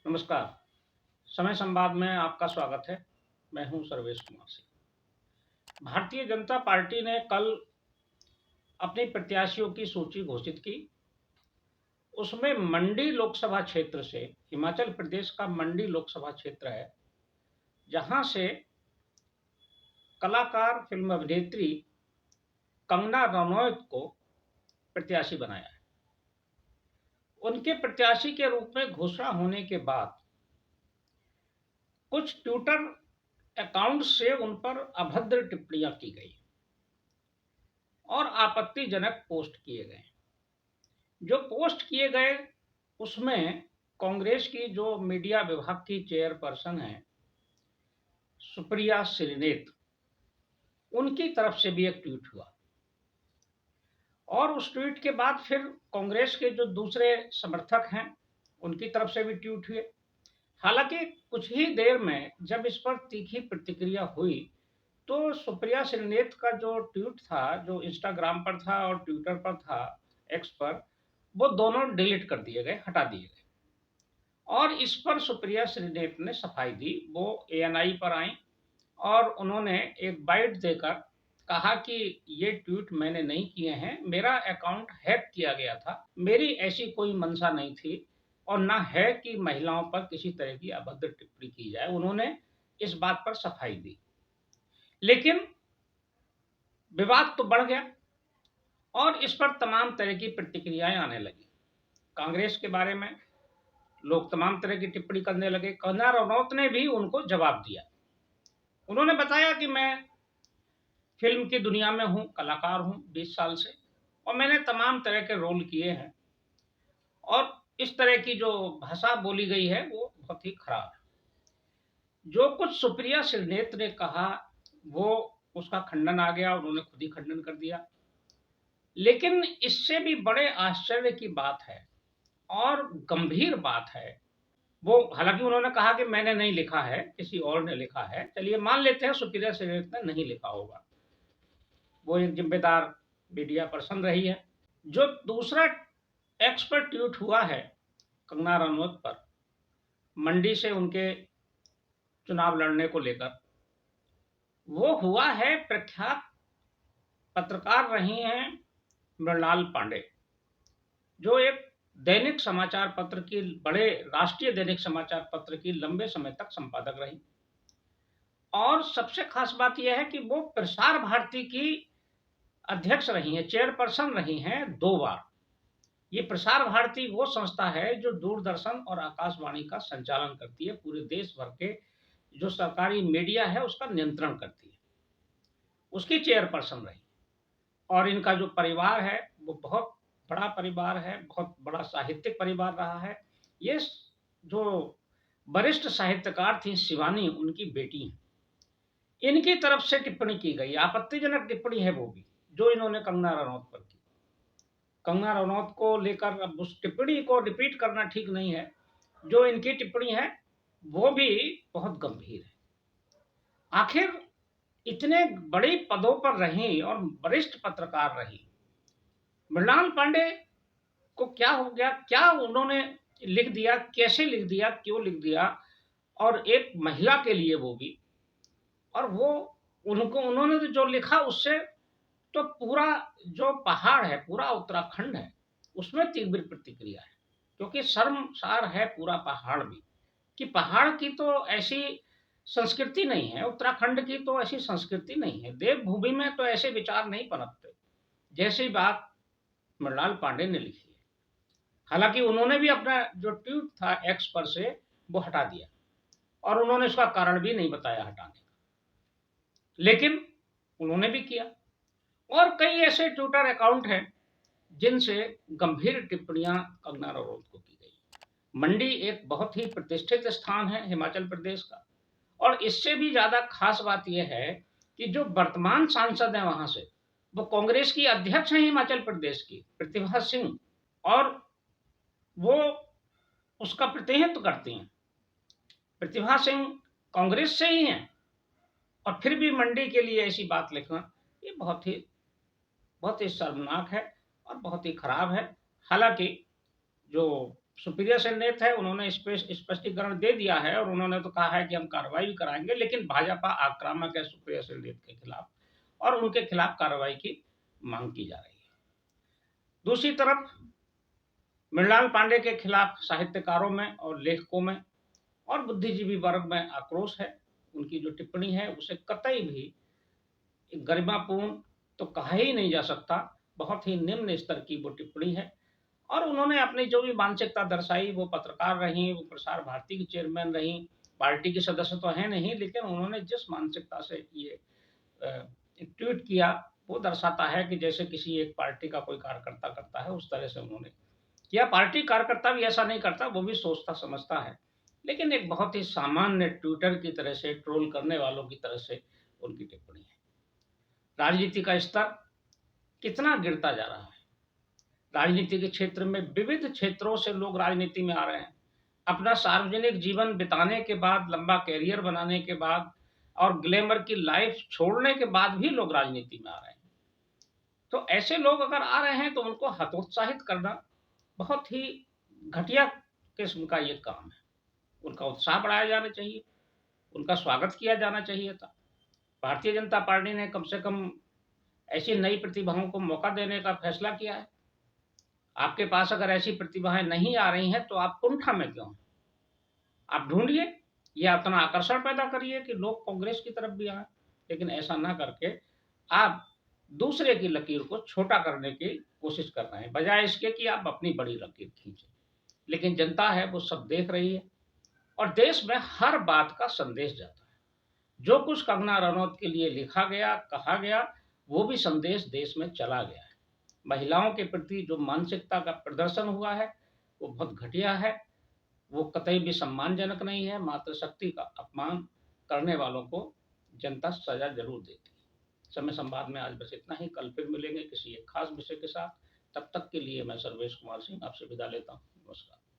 नमस्कार। समय संवाद में आपका स्वागत है। मैं हूं सर्वेश कुमार सिंह। भारतीय जनता पार्टी ने कल अपने प्रत्याशियों की सूची घोषित की। उसमें मंडी लोकसभा क्षेत्र से, हिमाचल प्रदेश का मंडी लोकसभा क्षेत्र है, जहां से कलाकार फिल्म अभिनेत्री कंगना रनौत को प्रत्याशी बनाया है। उनके प्रत्याशी के रूप में घोषणा होने के बाद कुछ ट्विटर अकाउंट से उन पर अभद्र टिप्पणियां की गई और आपत्तिजनक पोस्ट किए गए। जो पोस्ट किए गए उसमें कांग्रेस की जो मीडिया विभाग की चेयरपर्सन है सुप्रिया श्रीनेत, उनकी तरफ से भी एक ट्वीट हुआ और उस ट्वीट के बाद फिर कांग्रेस के जो दूसरे समर्थक हैं उनकी तरफ से भी ट्वीट हुए। हालांकि कुछ ही देर में जब इस पर तीखी प्रतिक्रिया हुई तो सुप्रिया श्रीनेत का जो ट्वीट था, जो इंस्टाग्राम पर था और ट्विटर पर था, एक्स पर, वो दोनों डिलीट कर दिए गए, हटा दिए गए। और इस पर सुप्रिया श्रीनेत ने सफाई दी। वो एएनआई पर आई और उन्होंने एक बाइट देकर कहा कि ये ट्वीट मैंने नहीं किए हैं, मेरा अकाउंट हैक किया गया था, मेरी ऐसी कोई मंशा नहीं थी और ना है कि महिलाओं पर किसी तरह की अभद्र टिप्पणी की जाए। उन्होंने इस बात पर सफाई दी, लेकिन विवाद तो बढ़ गया और इस पर तमाम तरह की प्रतिक्रियाएं आने लगी। कांग्रेस के बारे में लोग तमाम तरह की टिप्पणी करने लगे। कंगना रनौत ने भी उनको जवाब दिया। उन्होंने बताया कि मैं फिल्म की दुनिया में हूं, कलाकार हूं 20 साल से, और मैंने तमाम तरह के रोल किए हैं और इस तरह की जो भाषा बोली गई है वो बहुत ही खराब है। जो कुछ सुप्रिया श्रीनेत ने कहा वो उसका खंडन आ गया, उन्होंने खुद ही खंडन कर दिया। लेकिन इससे भी बड़े आश्चर्य की बात है और गंभीर बात है, वो हालांकि उन्होंने कहा कि मैंने नहीं लिखा है, किसी और ने लिखा है। चलिए मान लेते हैं सुप्रिया श्रीनेत ने नहीं लिखा होगा, वो एक जिम्मेदार मीडिया पर्सन रही है। जो दूसरा एक्स पर ट्वीट हुआ है कंगना रनौत पर, मंडी से उनके चुनाव लड़ने को लेकर, वो हुआ है प्रख्यात पत्रकार रही हैं मृणाल पांडे, जो एक दैनिक समाचार पत्र की, बड़े राष्ट्रीय दैनिक समाचार पत्र की लंबे समय तक संपादक रही। और सबसे खास बात यह है कि वो प्रसार भारती की अध्यक्ष रही हैं, चेयरपर्सन रही हैं 2 बार। ये प्रसार भारती वो संस्था है जो दूरदर्शन और आकाशवाणी का संचालन करती है, पूरे देश भर के जो सरकारी मीडिया है उसका नियंत्रण करती है, उसकी चेयरपर्सन रही। और इनका जो परिवार है वो बहुत बड़ा परिवार है, बहुत बड़ा साहित्यिक परिवार रहा है। ये जो वरिष्ठ साहित्यकार थी शिवानी, उनकी बेटी हैं। इनकी तरफ से टिप्पणी की गई, आपत्तिजनक टिप्पणी है वो भी, जो इन्होंने कंगना रनौत पर की। कंगना रनौत को लेकर अब उस टिप्पणी को रिपीट करना ठीक नहीं है। जो इनकी टिप्पणी है वो भी बहुत गंभीर है। आखिर इतने बड़े पदों पर रही और वरिष्ठ पत्रकार रही मृणाल पांडे को क्या हो गया, क्या उन्होंने लिख दिया, कैसे लिख दिया, क्यों लिख दिया, और एक महिला के लिए वो भी। और वो उनको उन्होंने तो जो लिखा उससे तो पूरा जो पहाड़ है, पूरा उत्तराखंड है, उसमें तीव्र प्रतिक्रिया है, क्योंकि शर्मसार है पूरा पहाड़ भी, कि पहाड़ की तो ऐसी संस्कृति नहीं है, उत्तराखंड की तो ऐसी संस्कृति नहीं है, देवभूमि में तो ऐसे विचार नहीं पनपते जैसी बात मृणाल पांडे ने लिखी है। हालांकि उन्होंने भी अपना जो ट्वीट था एक्स पर से वो हटा दिया और उन्होंने उसका कारण भी नहीं बताया हटाने का, लेकिन उन्होंने भी किया। और कई ऐसे ट्विटर अकाउंट हैं जिनसे गंभीर टिप्पणियां कंगना रनौत को की गई। मंडी एक बहुत ही प्रतिष्ठित स्थान है हिमाचल प्रदेश का, और इससे भी ज्यादा खास बात यह है कि जो वर्तमान सांसद है वहां से, वो कांग्रेस की अध्यक्ष हैं हिमाचल प्रदेश की, प्रतिभा सिंह, और वो उसका प्रतिनिधित्व करती हैं। प्रतिभा सिंह कांग्रेस से ही हैं और फिर भी मंडी के लिए ऐसी बात लिखना, ये बहुत ही शर्मनाक है और बहुत ही खराब है। हालांकि जो सुपीरियर से नेत है, उन्होंने स्पष्टीकरण दे दिया है और उन्होंने तो कहा है कि हम कार्रवाई भी कराएंगे, लेकिन भाजपा आक्रामक है सुप्रिया से नेत के खिलाफ और उनके खिलाफ कार्रवाई की मांग की जा रही है। दूसरी तरफ मृणाल पांडे के खिलाफ साहित्यकारों में और लेखकों में और बुद्धिजीवी वर्ग में आक्रोश है। उनकी जो टिप्पणी है उसे कतई भी गरिमापूर्ण तो कहा ही नहीं जा सकता, बहुत ही निम्न स्तर की वो टिप्पणी है। और उन्होंने अपनी जो भी मानसिकता दर्शाई, वो पत्रकार रही, वो प्रसार भारती की चेयरमैन रही, पार्टी की सदस्य तो है नहीं, लेकिन उन्होंने जिस मानसिकता से ये एक ट्वीट किया वो दर्शाता है कि जैसे किसी एक पार्टी का कोई कार्यकर्ता करता है, उस तरह से उन्होंने किया। पार्टी कार्यकर्ता भी ऐसा नहीं करता, वो भी सोचता समझता है, लेकिन एक बहुत ही सामान्य ट्विटर की तरह से, ट्रोल करने वालों की तरह से उनकी टिप्पणी है। राजनीति का स्तर कितना गिरता जा रहा है। राजनीति के क्षेत्र में विविध क्षेत्रों से लोग राजनीति में आ रहे हैं। अपना सार्वजनिक जीवन बिताने के बाद, लंबा कैरियर बनाने के बाद और ग्लैमर की लाइफ छोड़ने के बाद भी लोग राजनीति में आ रहे हैं। तो ऐसे लोग अगर आ रहे हैं तो उनको हतोत्साहित करना बहुत ही घटिया किस्म का ये काम है। उनका उत्साह बढ़ाया जाना चाहिए, उनका स्वागत किया जाना चाहिए था। भारतीय जनता पार्टी ने कम से कम ऐसी नई प्रतिभाओं को मौका देने का फैसला किया है। आपके पास अगर ऐसी प्रतिभाएं नहीं आ रही हैं तो आप कुंठा में क्यों? आप ढूंढिए या अपना आकर्षण पैदा करिए कि लोग कांग्रेस की तरफ भी आए, लेकिन ऐसा ना करके आप दूसरे की लकीर को छोटा करने की कोशिश कर रहे हैं, बजाय इसके कि आप अपनी बड़ी लकीर खींचे। लेकिन जनता है वो सब देख रही है और देश में हर बात का संदेश जाता है। जो कुछ कंगना रनौत के लिए लिखा गया, कहा गया, वो भी संदेश देश में चला गया है। महिलाओं के प्रति जो मानसिकता का प्रदर्शन हुआ है वो बहुत घटिया है, वो कतई भी सम्मानजनक नहीं है। मातृशक्ति का अपमान करने वालों को जनता सजा जरूर देती है। समय संवाद में आज बस इतना ही, कल फिर मिलेंगे किसी एक खास विषय के साथ। तब तक के लिए मैं सर्वेश कुमार सिंह आपसे विदा लेता हूँ। नमस्कार।